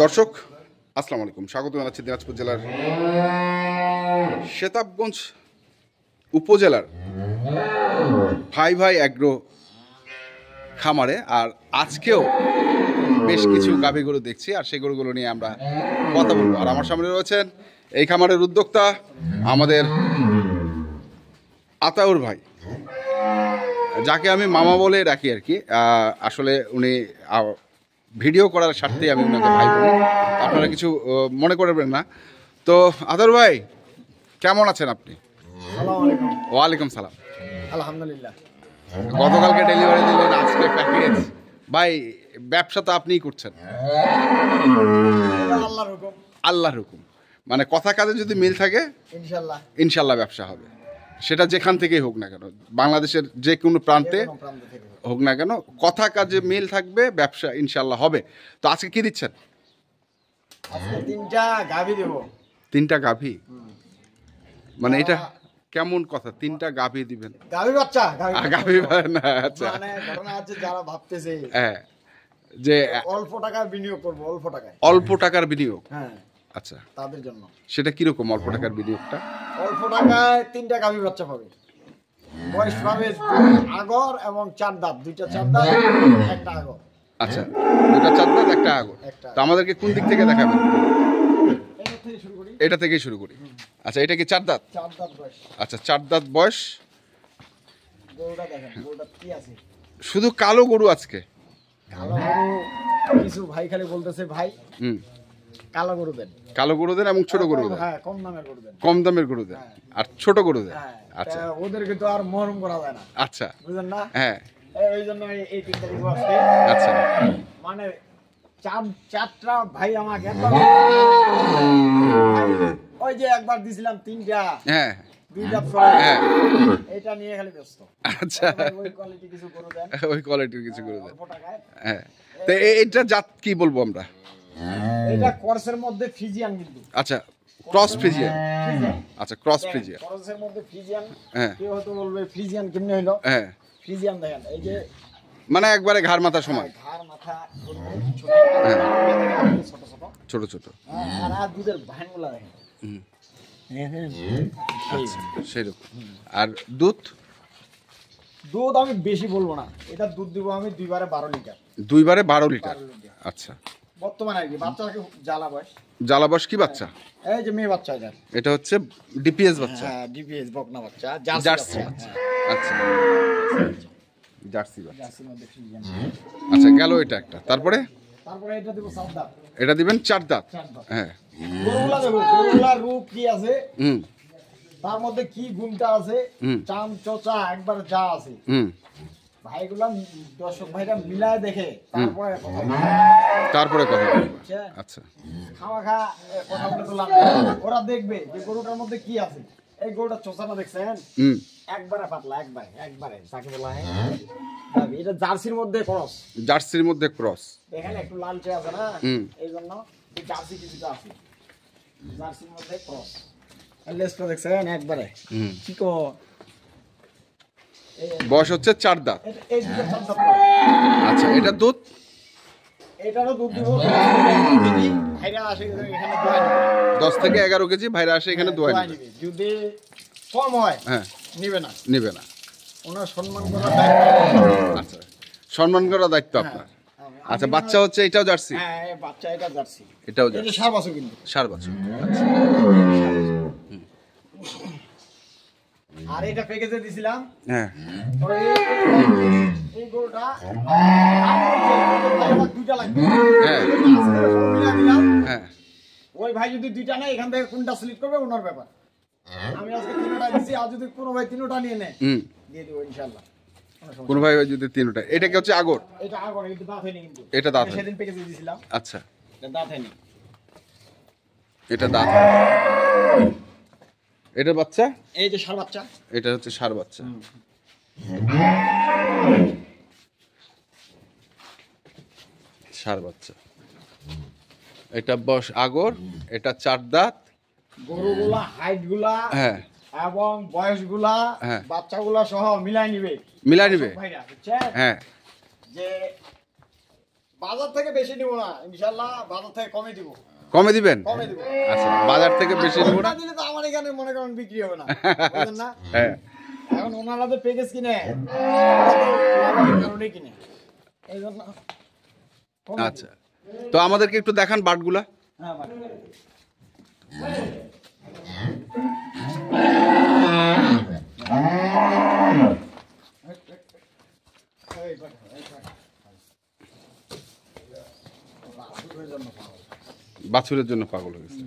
দর্শক আসসালামু আলাইকুম, স্বাগত জানাচ্ছি দিনাজপুর জেলার সেতাবগঞ্জ উপজেলার ভাই ভাই অ্যাগ্রো খামারে। আর আজকেও বেশ কিছু গাভী গরু দেখছি, আর সেই গরুগুলো নিয়ে আমরা কথা বলবো। আর আমার সামনে রয়েছেন এই খামারের উদ্যোক্তা আমাদের আতাউর ভাই, যাকে আমি মামা বলে ডাকি আর কি। আসলে উনি ভিডিও করার স্বার্থে আমি ওনাকে ভাই বলি, আপনারা কিছু মনে করবেন না। তো আতাউর ভাই, কেমন আছেন আপনি? ওয়ালাইকুম সালাম। আলহামদুলিল্লাহ। গতকালকে ডেলিভারি দিলেন, আজকে প্যাকেজ। ভাই, ব্যবসা তো আপনিই করছেন, আল্লাহর হুকুম। মানে কথা কাজে যদি মিল থাকে ইনশাল্লাহ ব্যবসা হবে, সেটা যেখান থেকেই হোক না কেন, বাংলাদেশের যে কোনো প্রান্তে হোক না কেন, কথা কাজে মিল থাকবে, ব্যবসা ইনশাল্লাহ হবে। তো আজকে কি দিচ্ছেন? তিনটা গাভী? মানে এটা কেমন কথা, তিনটা গাভী দিবেন? গাভী বাচ্চা, গাভী না, আচ্ছা। মানে ঘটনা আছে, যারা ভাবতেছে হ্যাঁ যে অল্প টাকা বিনিয়োগ করব, অল্প টাকার বিনিয়োগ, হ্যাঁ আচ্ছা, তাদের জন্য। সেটা কিরকম অল্প টাকার বিনিয়োগটা? অল্প টাকায় তিনটা গাভী বাচ্চা পাবে, বয়স পাবে আগর এবং চার দাঁত, দুইটা চার দাঁত একটা আগর। আচ্ছা, দুইটা চার দাঁত একটা আগর। তো আমাদেরকে কোন দিক থেকে দেখাবেন? এটা থেকেই শুরু করি। আচ্ছা, এটা কি চার দাঁত? চার দাঁত বয়স। আচ্ছা, চার দাঁত বয়স। গরুটা দেখেন, গরুটা কি আছে? শুধু কালো গরু আজকে? কালো গরু কিছু ভাই খালি বলতেছে ভাই কালো গরু দেন, কালো গরু দেন এবং ছোট গরু দেন। হ্যাঁ, কম দামের গরু দেন, কম দামের গরু দেন, আর ছোট গরু দেন। আচ্ছা, ওদেরকে তো আর মহরম করা যায় না। আচ্ছা, বুঝলেন না? হ্যাঁ, এই জন্য এই তিনটা গরু আছে। আচ্ছা, মানে চারটা ভাই আমাকে ওই যে একবার দিছিলাম তিনটা, হ্যাঁ, দুইটা ছয়, হ্যাঁ, এটা নিয়ে খালি ব্যস্ত। আচ্ছা, ওই কোয়ালিটি কিছু গরু দেন, ওই কোয়ালিটির কিছু গরু দেন, অল্প টাকায়। হ্যাঁ। তো এটা জাত কি বলবো আমরা? এটা ক্রসের মধ্যে ফ্রিজিয়ান, কিন্তু আচ্ছা, ক্রস ফ্রিজিয়ান। আচ্ছা, ক্রস ফ্রিজিয়ান, ক্রসের মধ্যে ফ্রিজিয়ান। হ্যাঁ, কেউ হয়তো বলবে ফ্রিজিয়ান কেমনে হইলো? হ্যাঁ, ফ্রিজিয়ান দেখেন, এই যে মানে একবারে ঘাড় মাথা সমান, ঘাড় মাথা ছোট ছোট ছোট ছোট, আর দুধের ভানগুলা দেখেন। আচ্ছা, সেরকম। আর দুধ আমি বেশি বলবো না, এটা দুধ দিব আমি 2 লিটার। 12 লিটার। আচ্ছা, বর্তমানে আর কি বাচ্চাকে জ্বালা বয়স। জ্বালা বয়স কি বাচ্চা? এই যে মেয়ে বাচ্চা, এটা হচ্ছে ডিপিএস বাচ্চা। হ্যাঁ, ডিপিএস বকনা বাচ্চা, জার্সি বাচ্চা। আচ্ছা, জার্সি বাচ্চা। জার্সির মধ্যে ফ্রিজিয়ান। আচ্ছা, গেল এটা একটা। তারপরে এটা দেব 7 দাঁত। এটা দিবেন 4 দাঁত। হ্যাঁ, গরুগুলা দেব, গরুগুলার রূপ কি আছে, হুম, তার মধ্যে কি গুণটা আছে, চাম চোচা একবার যা আছে, হুম, ভাইগুলা দর্শক ভাইরা মিলায় দেখে তারপরে কথা বলবো। আচ্ছা, খাওয়া কথা বলে তো লাভ নেই। ওরা দেখবে যে গরুটার মধ্যে কি আছে। এই গরুটা চোচাটা দেখছেন, একবারে পাতলা, একবারে তাকে বলা হয় এটা জার্সির মধ্যে ক্রস। জার্সির মধ্যে ক্রস, এখানে একটু লালচে আছে না, এই জন্য এই জার্সি কিছুটা আছে, জার্সির মধ্যে ক্রস। লেজটা দেখছেন একবারে চিকো। বয়স হচ্ছে 4 দাঁত। এই দুটো 4 দাঁত। আচ্ছা, এটা দুধ? এটারও দুধ দিব ভাইরা আসে এখানে দোয়া নিবে 10 থেকে 11 কেজি ভাইরা আসে এখানে দোয়া নিবে। যদি কম হয় হ্যাঁ নিবে না। ওনার সম্মান করার দায়িত্ব। আচ্ছা, সম্মান করার দায়িত্ব আপনার। আচ্ছা, বাচ্চা হচ্ছে এটাও জার্সি? হ্যাঁ, এই বাচ্চা এটা জার্সি, এটাও জার্সি। এটা 7 বছর, কিন্তু 7 বছর। আচ্ছা, আর এটা প্যাকেজে দিছিলাম। হ্যাঁ, এই গরুটা দুইটা লাগবে। হ্যাঁ, হ্যাঁ, ওই ভাই যদি দুইটা নেয়, এখান থেকে কোনটা সিলেক্ট করবে ওনার ব্যাপার। আমি আজকে 3টা দিছি, আর যদি কোনো ভাই 3টা নিয়ে নেয় দিয়ে দেবো ইনশাআল্লাহ। কোন ভাই যদি 3টা। এটা কি হচ্ছে আগর? এটা আগর, এটা দাঁত হয়নি, কিন্তু এটা দাঁত সেদিন প্যাকেজে দিছিলাম। আচ্ছা, এটা দাঁত হয়নি, এটা দাঁত। এটা বাচ্চা, এই যে ষাঁড় বাচ্চা, এটা হচ্ছে ষাঁড় বাচ্চা। ষাঁড় বাচ্চা, এটা বয়স আগর, এটা 4 দাঁত। গরুগুলা হাইটগুলা, হ্যাঁ, এবং বয়সগুলা, হ্যাঁ, বাচ্চাগুলা সহ মিলাই নিবে। ভাইরা, বুঝছেন? হ্যাঁ, যে বাজার থেকে বেশি নিব না ইনশাআল্লাহ, বাজার থেকে কমে দিব। কমে দিবেন? কমে দিব। আচ্ছা, বাজার থেকে বেশি নেব না। দিলে তো আমার এখানে মনে করেন বিক্রি হবে না, বুঝলেন না? হ্যাঁ, এখন ওনারা তো প্যাকেজ কিনে, কারণে কিনে, এই জন্য। আচ্ছা, তো আমাদেরকে একটু দেখান বাটগুলা। হ্যাঁ ভাই। বাছুরের জন্য পাগল হয়ে গেছে।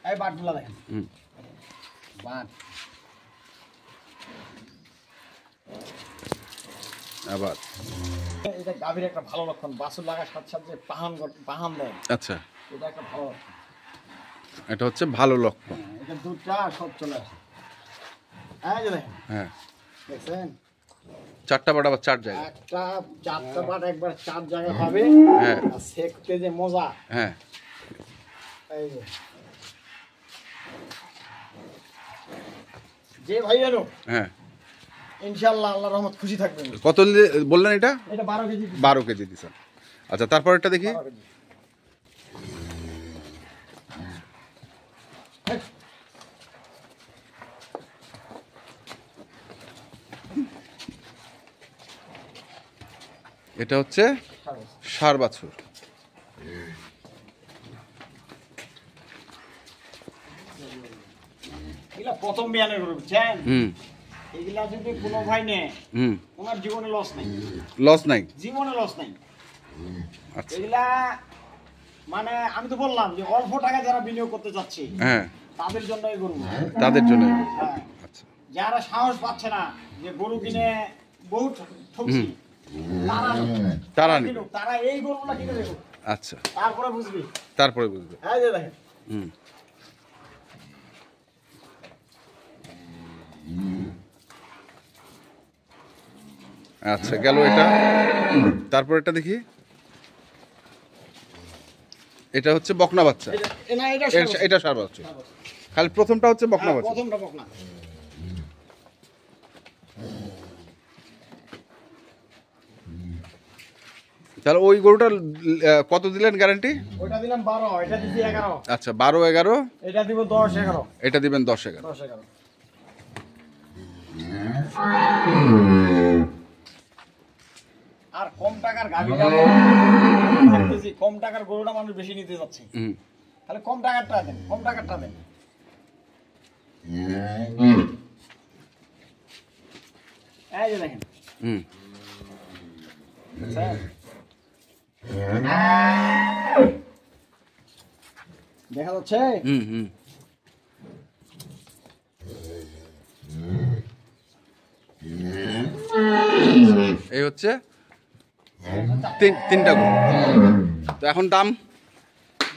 এই বাটগুলা দেখেন। হুম। বাট আবার এটা গাভীর একটা ভালো লক্ষণ, বাছুর লাগার সাথে সাথে পাহান দেয়, আচ্ছা, এটা একটা ভালো লক্ষণ। এটা হচ্ছে ভালো লক্ষণ। এটা দুধটা সব চলে আসে। এই যে দেখেন, হ্যাঁ, দেখছেন? 4টা বাট আবার 4 জায়গায়। একটা 4টা বাট একবার 4 জায়গায় পাবে। হ্যাঁ। আর সেকতে যে মজা, হ্যাঁ, এই যে ভাই জানো, হ্যাঁ। ইনশাআল্লাহ আল্লাহর রহমত খুশি থাকবেন। কত বললেন এটা? এটা 12 কেজি। 12 কেজি দিছেন। আচ্ছা, তারপরেরটা দেখি। 12 কেজি। এটা হচ্ছে ষাঁড় বাছুর। এগুলা প্রথম বিয়ানের গরু, বুঝছেন? হুম, এগুলা যদি কোনো ভাই নেয়, হুম। ওনার জীবনে লস নাই, লস নাই? জীবনে লস নাই। আচ্ছা, এগুলা মানে আমি তো বললাম যে অল্প টাকা যারা বিনিয়োগ করতে চাচ্ছে, হ্যাঁ, তাদের জন্য এই গরু। তাদের জন্য। হ্যাঁ। আচ্ছা, যারা সাহস পাচ্ছে না যে গরু কিনে বহু ঠকছি, তারা নিবে। কিনুক, তারা এই গরুগুলা কিনে দেখুক, আচ্ছা, তারপরে বুঝবি। তারপরে বুঝবে। হ্যাঁ, যে দেখেন। হুম। আচ্ছা, গেল এটা। তারপর এটা দেখি। এটা হচ্ছে বকনা বাচ্চা। না, এটা এটা ষাঁড় বাচ্চা। খালি প্রথমটা হচ্ছে বকনা বাচ্চা। প্রথমটা বকনা। তাহলে ওই গরুটার কত দিলেন গ্যারান্টি? ওইটা দিলাম 12, এটা দিছি 11। আচ্ছা, 12, 11। এটা দিব 10, 11। এটা দিবেন 10, 11। 10, 11। আর কম টাকার গাড়িটা ভাবতেছি, কম টাকার গরুটা মানুষ বেশি নিতে যাচ্ছে। হুম। তাহলে কম টাকারটা দেন, কম টাকারটা দেন। এই যে দেখেন, হুম। দেখছেন? দেখা যাচ্ছে? হুম, হুম। এই হচ্ছে তিনটা গরু। তো এখন দাম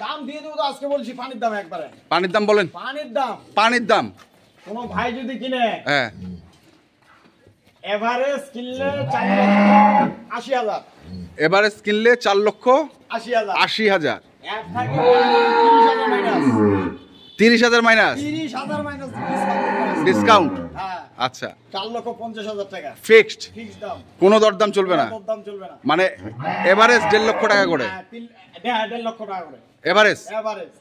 দাম দিয়ে দেবো তো, আজকে বলছি পানির দাম একবারে। পানির দাম বলেন। পানির দাম, পানির দাম। কোন ভাই যদি কিনে, হ্যাঁ, এভারেজ কিনলে 80,000, এভারেজ কিনলে 4,80,000। 80,000। এক থাকে 30,000 মাইনাস 30,000 মাইনাস ডিসকাউন্ট। হ্যাঁ, আচ্ছা, 4,50,000 টাকা ফিক্সড, ফিক্স দাম, কোনো দরদাম চলবে না। দাম চলবে না। মানে এভারেজ 1.5 লক্ষ টাকা করে। হ্যাঁ, 1.5 লক্ষ টাকা করে এভারেজ। এভারেজ।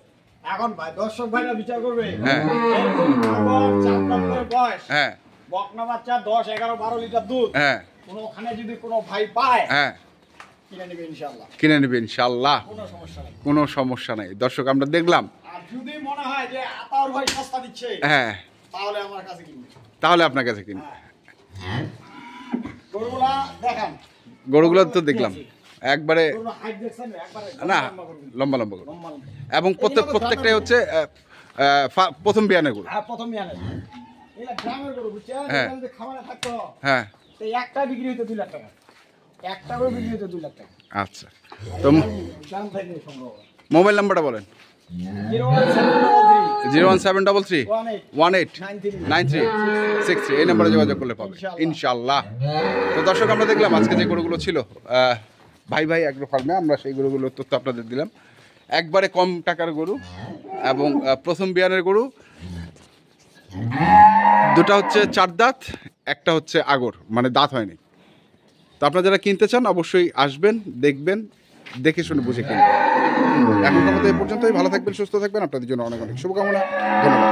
এখন ভাই দর্শক ভাইরা বিচার করবে। হ্যাঁ। এরকম খবর, 4 নম্বরের বয়স, হ্যাঁ, বকনা বাচ্চা, 10, 11, 12 লিটার দুধ, হ্যাঁ, কোনোখানে যদি কোনো ভাই পায়, হ্যাঁ, কিনে নেবে ইনশাআল্লাহ, কিনে নেবে ইনশাআল্লাহ, কোনো সমস্যা নেই। কোনো সমস্যা নেই। দর্শক, আমরা দেখলাম। আর যদি মনে হয় যে আতাউর ভাই সস্তা দিচ্ছে, হ্যাঁ, তাহলে আমার কাছে কিনবে। তাহলে আপনার কাছে কিনবে। হ্যাঁ। গরুগুলা দেখান, গরুগুলো তো দেখলাম একবারে, গরুর হাইট দেখছেন একবারে না লম্বা গরু। লম্বা লম্বা গরু, লম্বা লম্বা। এবং প্রত্যেকটাই হচ্ছে প্রথম বিয়ানের গরু। হ্যাঁ, প্রথম ইয়ানে এগুলা গ্রামের গরু, বুঝছেন? হ্যাঁ। এখানে যে খামারে থাকতো, হ্যাঁ, তো একটা বিক্রি হইতো 2 লাখ টাকা, একটা করে বিক্রি হইতো 2 লাখ টাকা। আচ্ছা। তো গ্রাম থেকে সংগ্রহ। মোবাইল নাম্বারটা বলেন। 01733 01733 18 189363 এই নম্বরে যোগাযোগ করলে পাবে ইনশাআল্লাহ। তো দর্শক, আমরা দেখলাম আজকে যে গরুগুলো ছিল ভাই অ্যাগ্রো ফার্মে, আমরা সেই গরুগুলোর তথ্য আপনাদের দিলাম। একবারে কম টাকার গরু এবং প্রথম বিয়ানের গরু, দুটা হচ্ছে 4 দাঁত, একটা হচ্ছে আগর, মানে দাঁত হয়নি। তো আপনারা যারা কিনতে চান অবশ্যই আসবেন, দেখবেন, দেখে শুনে বুঝে কিনবেন। এখনকার মতো এই পর্যন্তই। ভালো থাকবেন, সুস্থ থাকবেন, আপনাদের জন্য অনেক অনেক শুভকামনা। ধন্যবাদ।